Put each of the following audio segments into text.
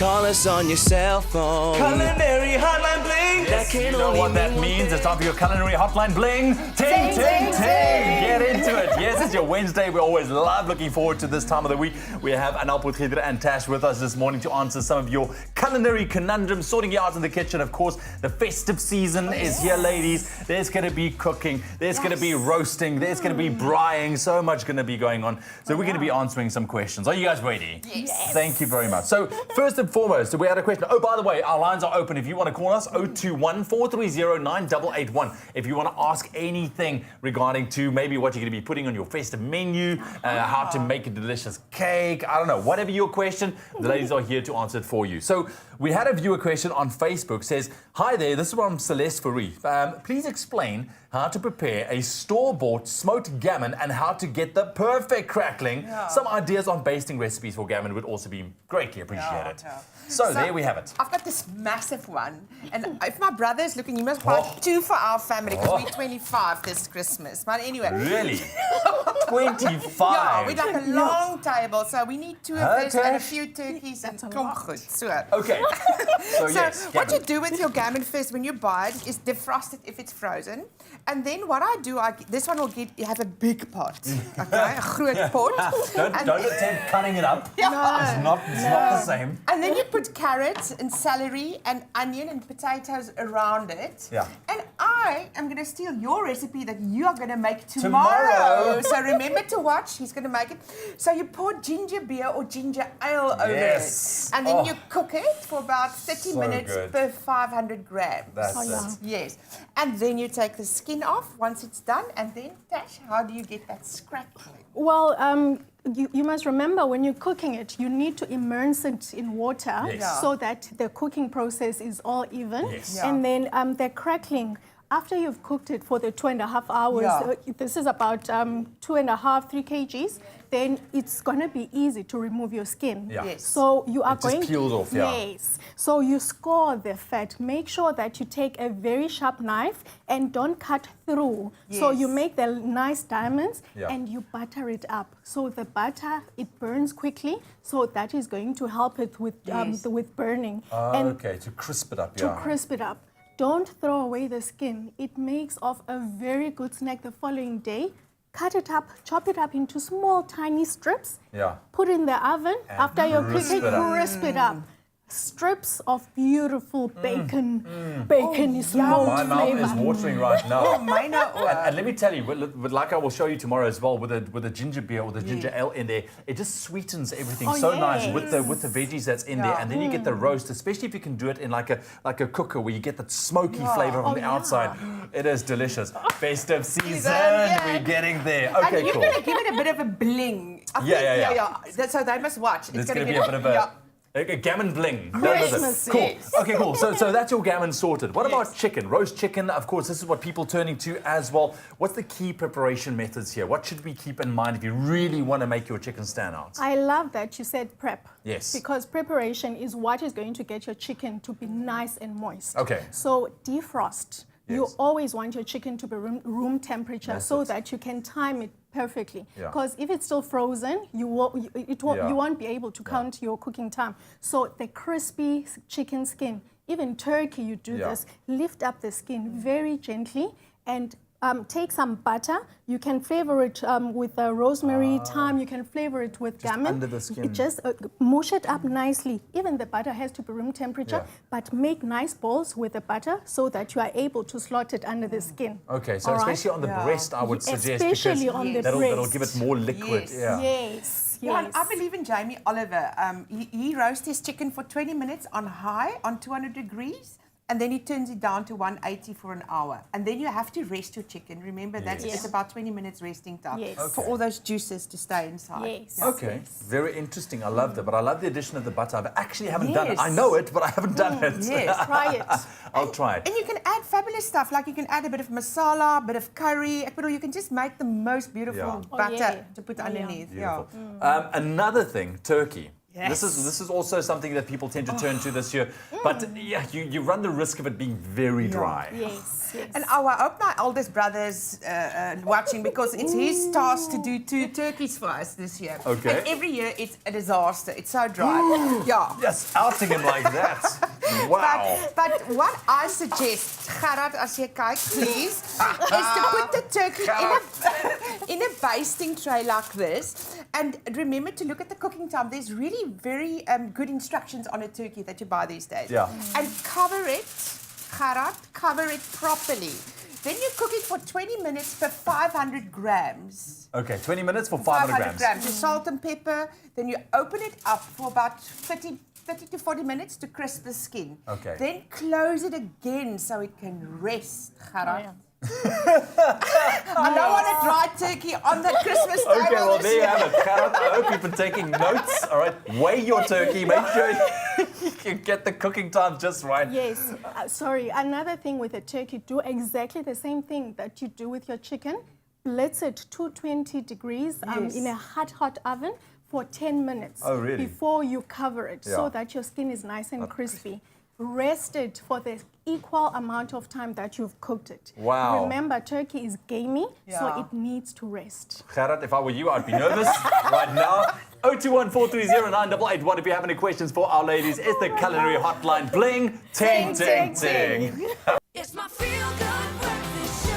Call us on your cell phone. Culinary Hotline Bling. That You can know only what that mean one means. thing. It's time for your Culinary Hotline Bling. Ting, ting, ting. Get into it. Yes, it's your Wednesday. We always love looking forward to this time of the week. We have Anal Potgieter and Tash with us this morning to answer some of your culinary conundrums, sorting you out in the kitchen. Of course, the festive season is here, ladies. There's going to be cooking. There's going to be roasting. There's going to be braaiing. So much going to be going on. So we're going to be answering some questions. Are you guys ready? Yes. Thank you very much. So first and foremost, we had a question. Oh, by the way, our lines are open. If you want to call us, 021 430 9881. If you want to ask anything regarding to maybe what you're going to be putting on your festive menu, how to make a delicious cake, I don't know, whatever your question, the ladies are here to answer it for you. So we had a viewer question on Facebook. Says, hi there, this is from Celeste Fourie. Please explain how to prepare a store-bought smoked gammon and how to get the perfect crackling. Some ideas on basting recipes for gammon would also be greatly appreciated. So there we have it. I've got this massive one, and if my brother is looking, you must buy 2 for our family because we're 25 this Christmas. But anyway. Really? 25? Yeah, we'd like a long table, so we need 2 of this and a few turkeys and kom goed. So. Okay. So yes, what gammon. you do with your gammon first when you buy it is defrost it if it's frozen. And then what I do, this one will you have a big pot, okay, a groot pot. Don't attempt cutting it up. Yeah. It's not the same. And then you put carrots and celery and onion and potatoes around it. Yeah. And I am going to steal your recipe that you are going to make tomorrow. So remember to watch. He's going to make it. So you pour ginger beer or ginger ale over Yes. it. And then you cook it for about 30 minutes good. per 500 grams. That's it. Yes. And then you take the skin off once it's done. And then, Tash, how do you get that scrackling? Well, you must remember when you're cooking it, you need to immerse it in water so that the cooking process is all even. Yes. And then the crackling, after you've cooked it for the 2.5 hours, this is about 2.5, 3 kgs, then it's going to be easy to remove your skin. Yeah. Yes. So you are It just peels off, yeah. Yes. So you score the fat. Make sure that you take a very sharp knife and don't cut through. So you make the nice diamonds and you butter it up. So the butter, it burns quickly. So that is going to help it with with burning. Okay, to crisp it up, To crisp it up. Don't throw away the skin. It makes of a very good snack the following day. Cut it up, chop it up into small, tiny strips. Yeah. Put in the oven. And After you're crisp cooking, it up. crisp it up. Strips of beautiful bacon. Bacon is smoked My mouth flavor. is watering right now. Mine And let me tell you, like I will show you tomorrow as well, with the ginger beer or the ginger ale in there, it just sweetens everything so nice with the veggies that's in there, and then you get the roast, especially if you can do it in like a cooker where you get that smoky flavor on the outside. It is delicious. Festive season, we're getting there. Okay, and you're cool. going to give it a bit of a bling. I think, So they must watch. It's going to be a bit of a gammon bling. Christmas, Cool. yes. Okay, cool. So that's your gammon sorted. What about chicken? Roast chicken, of course, this is what people are turning to as well. What's the key preparation methods here? What should we keep in mind if you really want to make your chicken stand out? I love that you said prep. Yes. Because preparation is what is going to get your chicken to be nice and moist. Okay. So defrost. You Yes. always want your chicken to be room temperature so that you can time it perfectly. Because if it's still frozen, you won't be able to count your cooking time. So the crispy chicken skin, even turkey, you do this. Lift up the skin very gently and take some butter. You can flavor it with rosemary, thyme. You can flavor it with gammon. under the skin. Just mush it up nicely. Even the butter has to be room temperature, but make nice balls with the butter so that you are able to slot it under the skin. Okay, so especially on the breast, I would suggest, Especially because on the that'll breast. give it more liquid. Yes. Yes. Yeah, and I believe in Jamie Oliver. He roasts his chicken for 20 minutes on high, on 200 degrees. And then he turns it down to 180 for an hour. And then you have to rest your chicken. Remember, that's it's about 20 minutes resting time for all those juices to stay inside. Yes. Yeah. Okay, very interesting. I love that. But I love the addition of the butter. I actually haven't done it. I know it, but I haven't done it. Yes. Try it. I'll try it. And you can add fabulous stuff, like you can add a bit of masala, a bit of curry, but you can just make the most beautiful butter to put underneath. Beautiful. Another thing, turkey. Yes. This is also something that people tend to turn to this year. But yeah, you run the risk of it being very dry. Yes. And I hope my oldest brother's watching because it's his task to do 2 turkeys for us this year. Okay. And every year it's a disaster. It's so dry. Yeah. Yes, outing him like that. Wow. But what I suggest, Gerard, as you kyk, please, is to put the turkey in a basting tray like this. And remember to look at the cooking time. There's really very good instructions on a turkey that you buy these days. Yeah. And cover it, Gerard, cover it properly. Then you cook it for 20 minutes for 500 grams. Okay, 20 minutes for 500 grams. You salt and pepper. Then you open it up for about 30 to 40 minutes to crisp the skin. Okay. Then close it again so it can rest, Gerard. I don't want a dry turkey on the Christmas table. Okay, well, this there you year. have it, Karen. I hope you've been taking notes. All right, weigh your turkey. Make sure you get the cooking time just right. Yes. Sorry. Another thing with a turkey, do exactly the same thing that you do with your chicken. Blitz it 220 degrees in a hot oven for 10 minutes. Oh, really? Before you cover it, Yeah. so that your skin is nice and crispy. Rest it for the equal amount of time that you've cooked it. Wow. Remember, turkey is gamey, so Yeah. it needs to rest. Gerard, if I were you, I'd be nervous right now. 021-430-9881 if you have any questions for our ladies. It's the Culinary Hotline. Bling, ting, ting, ting. It's my feel-good breakfast show.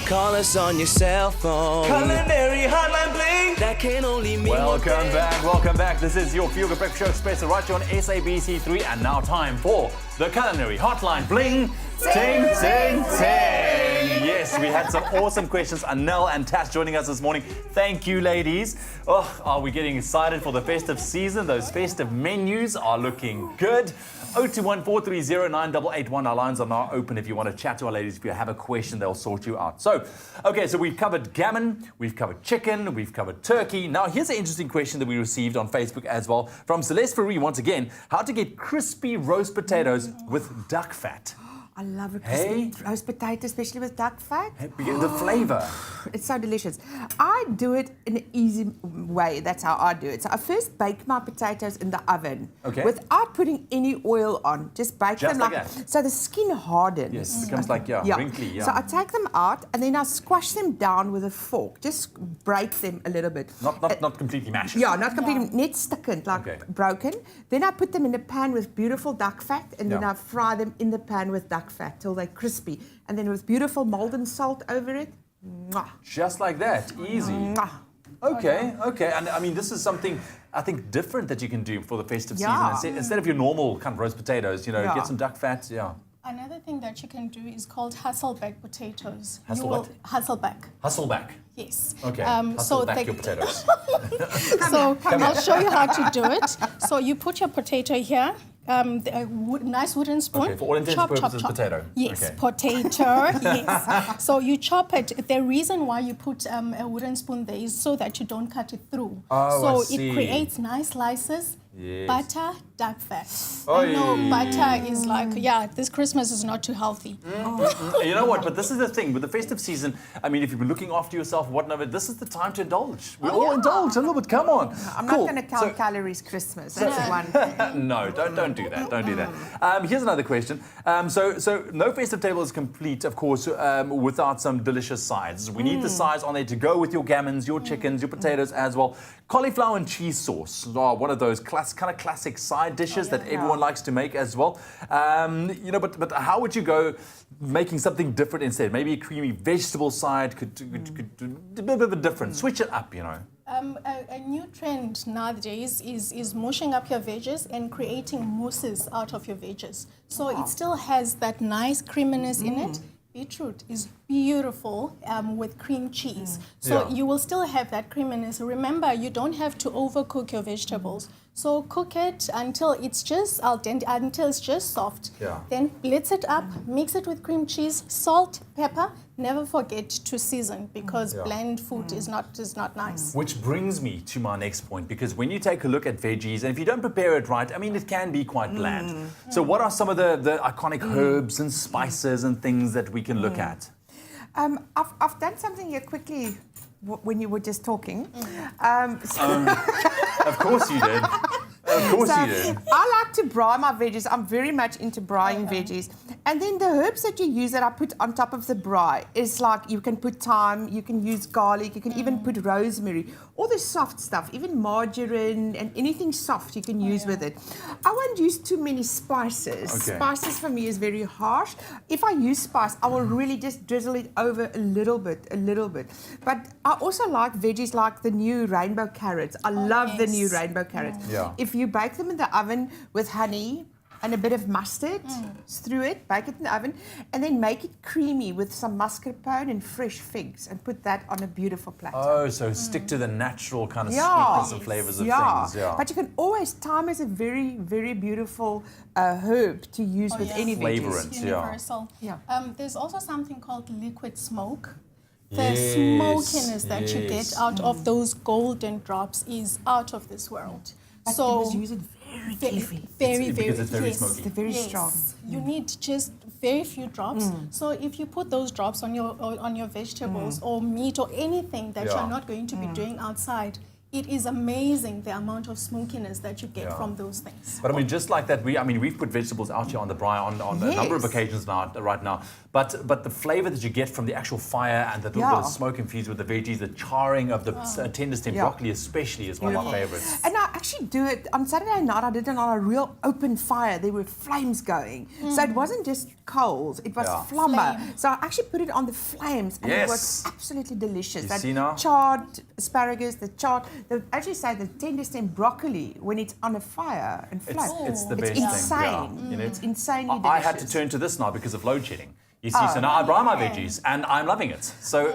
Call us on your cell phone. Culinary Hotline Bling. That can only mean one Welcome thing. back, welcome back. This is your Feel Good Breakfast Show Express right here on SABC3. And now time for the Culinary Hotline. Bling, ting, ting, ting. Yes, we had some awesome questions. Anel and Tash joining us this morning. Thank you, ladies. Oh, are we getting excited for the festive season? Those festive menus are looking good. 021-430-9881. Our lines are now open if you want to chat to our ladies. If you have a question, they'll sort you out. So, okay, so we've covered gammon, we've covered chicken, we've covered turkey. Now, here's an interesting question that we received on Facebook as well from Celeste Ferrie once again. How to get crispy roast potatoes with duck fat. I love a Hey. crispy roast potato, especially with duck fat. The flavor. It's so delicious. I do it in an easy way. That's how I do it. So I first bake my potatoes in the oven. Okay. Without putting any oil on. Just bake Just them like that? so the skin hardens. Yes, it becomes like, wrinkly. Yeah. So I take them out and then I squash them down with a fork. Just break them a little bit. Not completely mashed. Yeah, not completely, net stickend, like Okay. broken. Then I put them in a pan with beautiful duck fat and then Yeah. I fry them in the pan with duck fat till they're crispy. And then with beautiful molten salt over it. Mwah, Just like that. Easy. mwah. Okay. And I mean, this is something I think different that you can do for the festive Yeah. season. Instead of your normal kind of roast potatoes, Yeah. get some duck fat. Yeah. Another thing that you can do is called Hasselback potatoes. Hasselback? You will, Hasselback. Hustleback. Yes. Okay. So Hustleback your potatoes. So I'll show you how to do it. So you put your potato here, nice wooden spoon. Okay, for all intents and purposes, potato. Yes, Okay. potato. Yes. So you chop it. The reason why you put a wooden spoon there is so that you don't cut it through. Oh, so I see. it creates nice slices. Yes. Butter, duck fat. Oi. I know butter is like, this Christmas is not too healthy. You know what? But this is the thing with the festive season. I mean, if you've been looking after yourself, whatever, this is the time to indulge. We all indulge a little bit. Come on. I'm Cool. not going to count calories Christmas. That's one thing. No, don't do that. Don't do that. Here's another question. So no festive table is complete, of course, without some delicious sides. We need the sides on there to go with your gammons, your chickens, your potatoes as well. Cauliflower and cheese sauce are one of those kind of classic side dishes that everyone likes to make as well. But how would you go making something different instead? Maybe a creamy vegetable side could a bit different. Switch it up, A new trend nowadays is mushing up your veggies and creating mousses out of your veggies. So it still has that nice creaminess in it. Beetroot is beautiful with cream cheese. So Yeah. you will still have that creaminess. Remember, you don't have to overcook your vegetables. So cook it until it's just al dente, until it's just soft. Yeah. Then blitz it up, mix it with cream cheese, salt, pepper. Never forget to season because bland food is not nice. Which brings me to my next point, because when you take a look at veggies, and if you don't prepare it right, I mean, it can be quite bland. So what are some of the iconic herbs and spices and things that we can look at? I've done something here quickly when you were just talking. Of course you did. Of course you did. I like to braai my veggies. I'm very much into braaiing veggies. And then the herbs that you use that I put on top of the braai is like you can put thyme, you can use garlic, you can even put rosemary, all the soft stuff, even margarine and anything soft you can use with it. I won't use too many spices. Okay. Spices for me is very harsh. If I use spice, I will really just drizzle it over a little bit. But I also like veggies like the new rainbow carrots. I love the new rainbow carrots. Yeah. If you bake them in the oven with honey and a bit of mustard through it, bake it in the oven, and then make it creamy with some mascarpone and fresh figs and put that on a beautiful platter. Oh, so stick to the natural kind of sweetness and flavors of things. Yeah. But you can always, thyme is a very, very beautiful herb to use with any veggies. Flavorant, Universal. Yeah. There's also something called liquid smoke. The smokiness that you get out of those golden drops is out of this world. But So you must use it very carefully. Because it's very smoky. It's very strong. You need just very few drops. So if you put those drops on your vegetables or meat or anything that you're not going to be doing outside, it is amazing the amount of smokiness that you get from those things. But I mean, just like that, we've put vegetables out here on the braai on a number of occasions right now. But the flavor that you get from the actual fire and the little bit of smoke infused with the veggies, the charring of the tender stem broccoli especially is one of my favorites. And I actually do it on Saturday night. I did it on a real open fire. There were flames going, so it wasn't just coals; it was flammer. So I actually put it on the flames, and it was absolutely delicious. You see now? Charred asparagus, as you say, the tender stem broccoli when it's on a fire and flames. It's the best It's insane. thing. Yeah. You know, It's insanely delicious. I had to turn to this now because of load shedding. You see, so now I braai my veggies and I'm loving it. So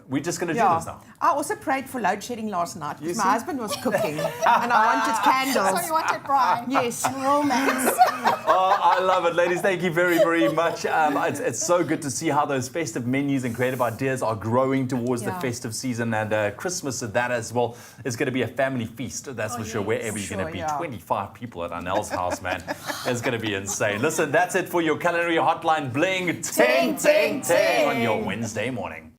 we're just going to do this now. I also prayed for load shedding last night because my husband was cooking and I wanted candles. So you wanted braai? Yes. Romance. Oh, I love it, ladies. Thank you very, very much. It's so good to see how those festive menus and creative ideas are growing towards the festive season, and Christmas and that as well is going to be a family feast. That's for sure. Wherever you're going to be, 25 people at Anel's house, man, it's going to be insane. Listen, that's it for your Culinary Hotline Bling. Ting, ting, ting on your Wednesday morning.